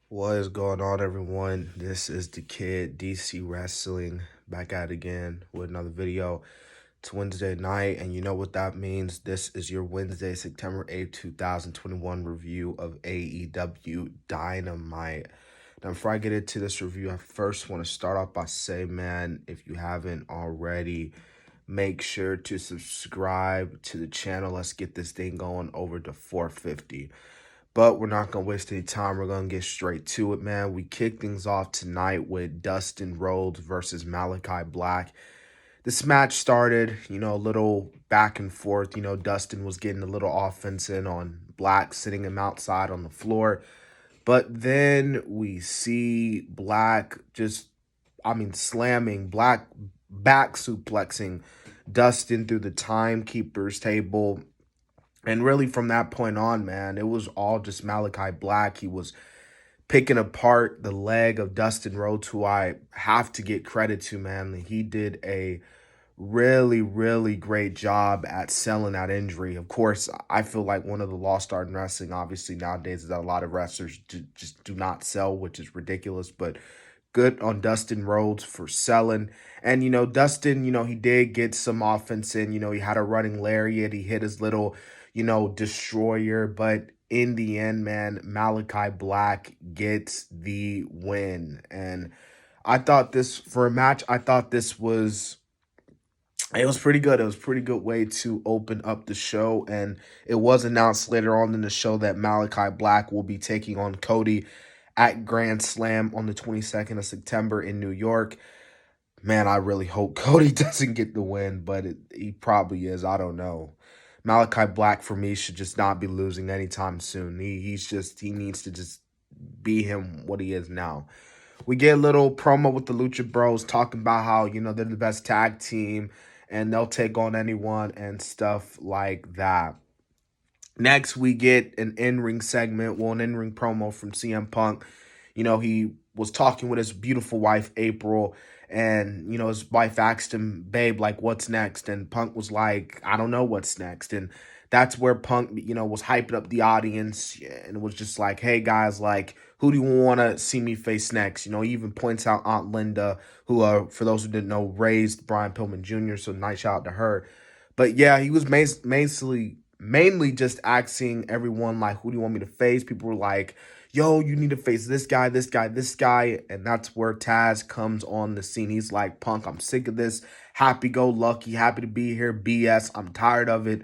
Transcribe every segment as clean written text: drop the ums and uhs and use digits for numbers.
What is going on, everyone? This is the kid, DC Wrestling, back at it again with another video. It's Wednesday night, and you know what that means. This is your Wednesday, September 8th, 2021 review of AEW Dynamite. Now, before I get into this review, I first want to start off by saying, man, if you haven't already, make sure to subscribe to the channel. Let's get this thing going over to 450. But we're not going to waste any time. We're going to get straight to it, man. We kick things off tonight with Dustin Rhodes versus Malachi Black. This match started, a little back and forth. Dustin was getting a little offense in on Black, sitting him outside on the floor. But then we see Black slamming, Black back suplexing Dustin through the timekeeper's table. And really from that point on, man, it was all just Malachi Black. He was picking apart the leg of Dustin Rhodes, who I have to get credit to, man. He did a really, really great job at selling that injury. Of course, I feel like one of the lost art in wrestling, obviously, nowadays is that a lot of wrestlers just do not sell, which is ridiculous. But good on Dustin Rhodes for selling. And, Dustin, he did get some offense in. He had a running lariat. He hit his little, destroyer. But in the end, man, Malachi Black gets the win. And I thought this, for a match, it was pretty good. It was a pretty good way to open up the show. And it was announced later on in the show that Malachi Black will be taking on Cody at Grand Slam on the 22nd of September in New York. Man, I really hope Cody doesn't get the win, but he probably is. I don't know. Malachi Black, for me, should just not be losing anytime soon. He needs to just be him what he is now. We get a little promo with the Lucha Bros talking about how, they're the best tag team and they'll take on anyone and stuff like that. Next, we get an in-ring segment, an in-ring promo from CM Punk. He was talking with his beautiful wife, April, and, his wife asked him, babe, like, what's next? And Punk was like, I don't know what's next. And that's where Punk, was hyping up the audience and was just like, hey, guys, like, who do you want to see me face next? He even points out Aunt Linda, who, for those who didn't know, raised Brian Pillman Jr., so nice shout out to her. But, yeah, he was mainly just asking everyone, like, who do you want me to face? People were like, yo, you need to face this guy, this guy, this guy. And that's where Taz comes on the scene. He's like, Punk, I'm sick of this happy-go-lucky, happy to be here BS. I'm tired of it.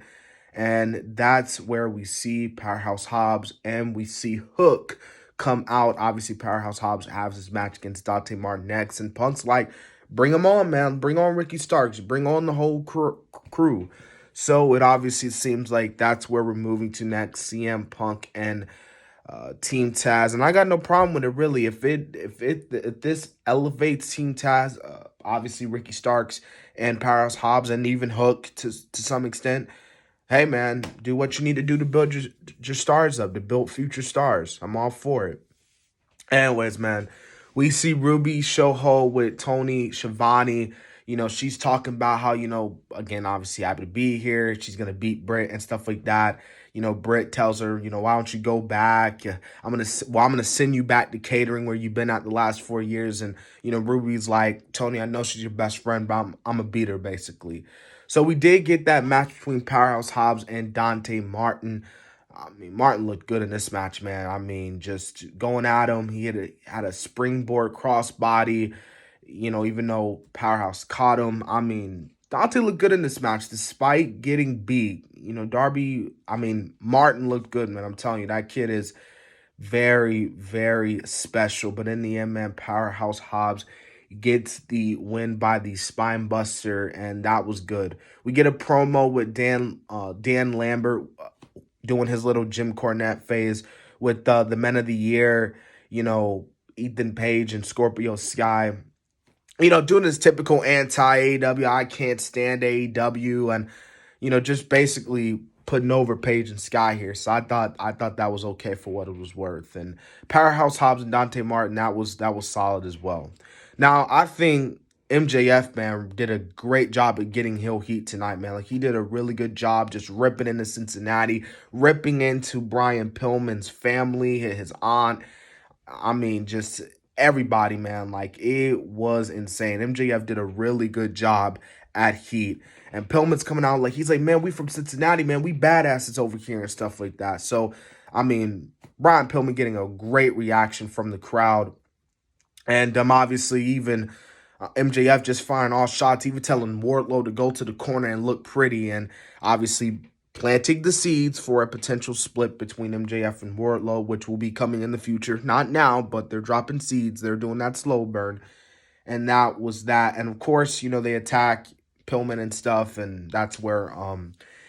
And that's where we see Powerhouse Hobbs and we see Hook come out. Obviously, Powerhouse Hobbs has his match against Dante Martin next. And Punk's like, bring him on, man. Bring on Ricky Starks. Bring on the whole crew. So it obviously seems like that's where we're moving to next. CM Punk and Team Taz, and I got no problem with it really. If this elevates Team Taz, obviously Ricky Starks and Powerhouse Hobbs, and even Hook to some extent. Hey man, do what you need to do to build your stars up, to build future stars. I'm all for it. Anyways, man, we see Ruby Shoho with Tony Schiavone. She's talking about how, again, obviously happy to be here. She's going to beat Britt and stuff like that. Britt tells her, why don't you go back? I'm going to send you back to catering where you've been at the last 4 years. And, Ruby's like, Tony, I know she's your best friend, but I'm going to beat her, basically. So we did get that match between Powerhouse Hobbs and Dante Martin. Martin looked good in this match, man. Just going at him. He had a springboard crossbody, even though Powerhouse caught him. Dante looked good in this match despite getting beat. Martin looked good, man. I'm telling you, that kid is very, very special. But in the end, man, Powerhouse Hobbs gets the win by the spine buster, and that was good. We get a promo with Dan Lambert doing his little Jim Cornette phase with the Men of the Year, Ethan Page and Scorpio Sky. Doing his typical anti-AEW, I can't stand AEW, and, just basically putting over Page and Sky here. So I thought that was okay for what it was worth. And Powerhouse Hobbs and Dante Martin, that was solid as well. Now, I think MJF, man, did a great job at getting heel heat tonight, man. Like, he did a really good job just ripping into Cincinnati, ripping into Brian Pillman's family, his aunt. I mean, just everybody, man. Like, it was insane. MJF did a really good job at Heat. And Pillman's coming out like, he's like, man, we from Cincinnati, man. We badasses over here and stuff like that. So, I mean, Brian Pillman getting a great reaction from the crowd. And obviously, even MJF just firing all shots, even telling Wardlow to go to the corner and look pretty. And obviously, planting the seeds for a potential split between MJF and Wardlow, which will be coming in the future. Not now, but they're dropping seeds. They're doing that slow burn. And that was that. And of course, you know, they attack Pillman and stuff. And that's where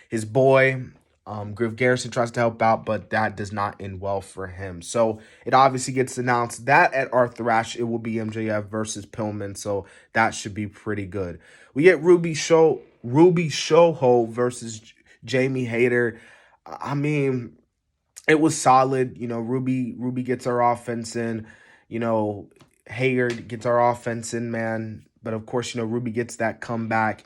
his boy, Griff Garrison, tries to help out, but that does not end well for him. So it obviously gets announced that at Arthur Ashe, it will be MJF versus Pillman. So that should be pretty good. We get Ruby Shoho versus Jamie Hayter. I mean, it was solid. You know, Ruby gets our offense in. You know, Hayter gets our offense in, man. But of course, you know, Ruby gets that comeback.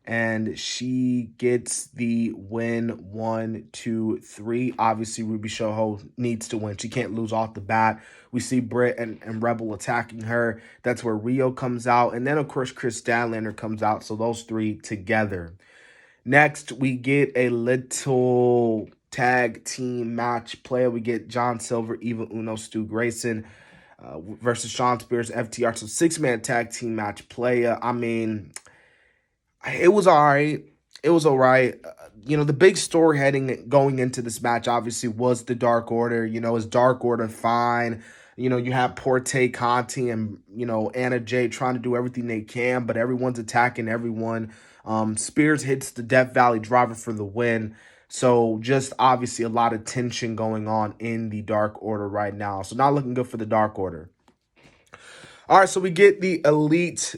And she gets the win 1, 2, 3. Obviously, Ruby Shoho needs to win. She can't lose off the bat. We see Britt and Rebel attacking her. That's where Rio comes out. And then, of course, Chris Statlander comes out. So those three together. Next, we get a little tag team match play. We get John Silver, Eva Uno, Stu Grayson versus Sean Spears, FTR. So 6-man tag team match play. I mean, it was all right. It was all right. You know, the big story going into this match, obviously, was the Dark Order. You know, is Dark Order fine? You know, you have Porte Conti and, you know, Anna Jay trying to do everything they can, but everyone's attacking everyone. Spears hits the Death Valley Driver for the win. So just obviously a lot of tension going on in the Dark Order right now. So not looking good for the Dark Order. All right, so we get the Elite.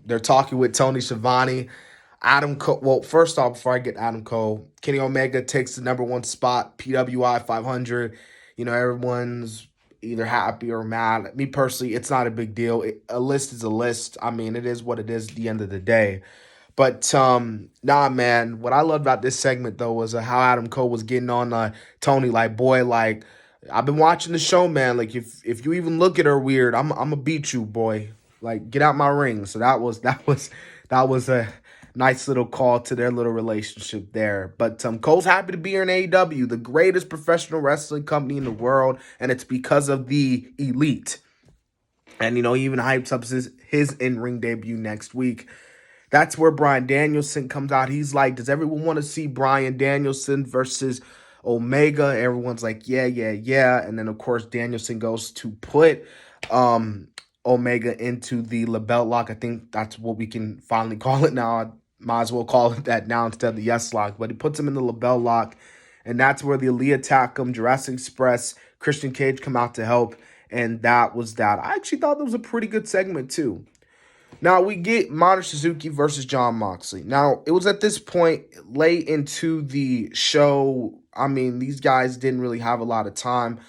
They're talking with Tony Schiavone. Adam Cole. Well, first off, before I get Adam Cole, Kenny Omega takes the #1 spot, PWI 500. You know, everyone's either happy or mad. Me personally, it's not a big deal. A list is a list. I mean, it is what it is at the end of the day. But, nah, man, what I loved about this segment, though, was how Adam Cole was getting on Tony, like, boy, like, I've been watching the show, man. Like, if you even look at her weird, I'm gonna beat you, boy. Like, get out my ring. So that was a nice little call to their little relationship there. But Cole's happy to be here in AEW, the greatest professional wrestling company in the world, and it's because of the Elite. And, you know, he even hypes up his in-ring debut next week. That's where Bryan Danielson comes out. He's like, does everyone want to see Bryan Danielson versus Omega? Everyone's like, yeah. And then, of course, Danielson goes to put Omega into the LeBelt Lock. I think that's what we can finally call it now. I might as well call it that now instead of the Yes Lock. But he puts him in the LeBelt Lock, and that's where the Elite attack him. Jurassic Express, Christian Cage come out to help, and that was that. I actually thought that was a pretty good segment, too. Now, we get Minoru Suzuki versus Jon Moxley. Now, it was at this point, late into the show. I mean, these guys didn't really have a lot of time.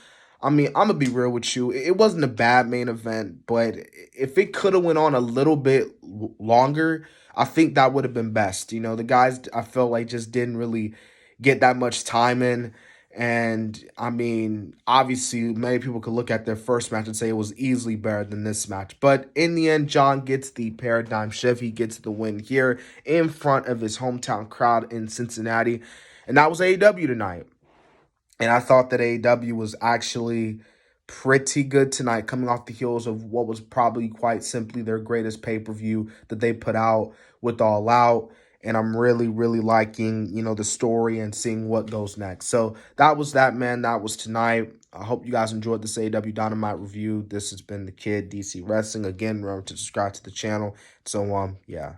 I mean, I'm going to be real with you. It wasn't a bad main event, but if it could have went on a little bit longer, I think that would have been best. You know, the guys, I felt like, just didn't really get that much time in. And, I mean, obviously, many people could look at their first match and say it was easily better than this match. But in the end, John gets the paradigm shift. He gets the win here in front of his hometown crowd in Cincinnati. And that was AEW tonight. And I thought that AEW was actually pretty good tonight, coming off the heels of what was probably quite simply their greatest pay-per-view that they put out with All Out. And I'm really, really liking, you know, the story and seeing what goes next. So that was that, man. That was tonight. I hope you guys enjoyed this AEW Dynamite review. This has been the Kid, DC Wrestling. Again, remember to subscribe to the channel. So, yeah.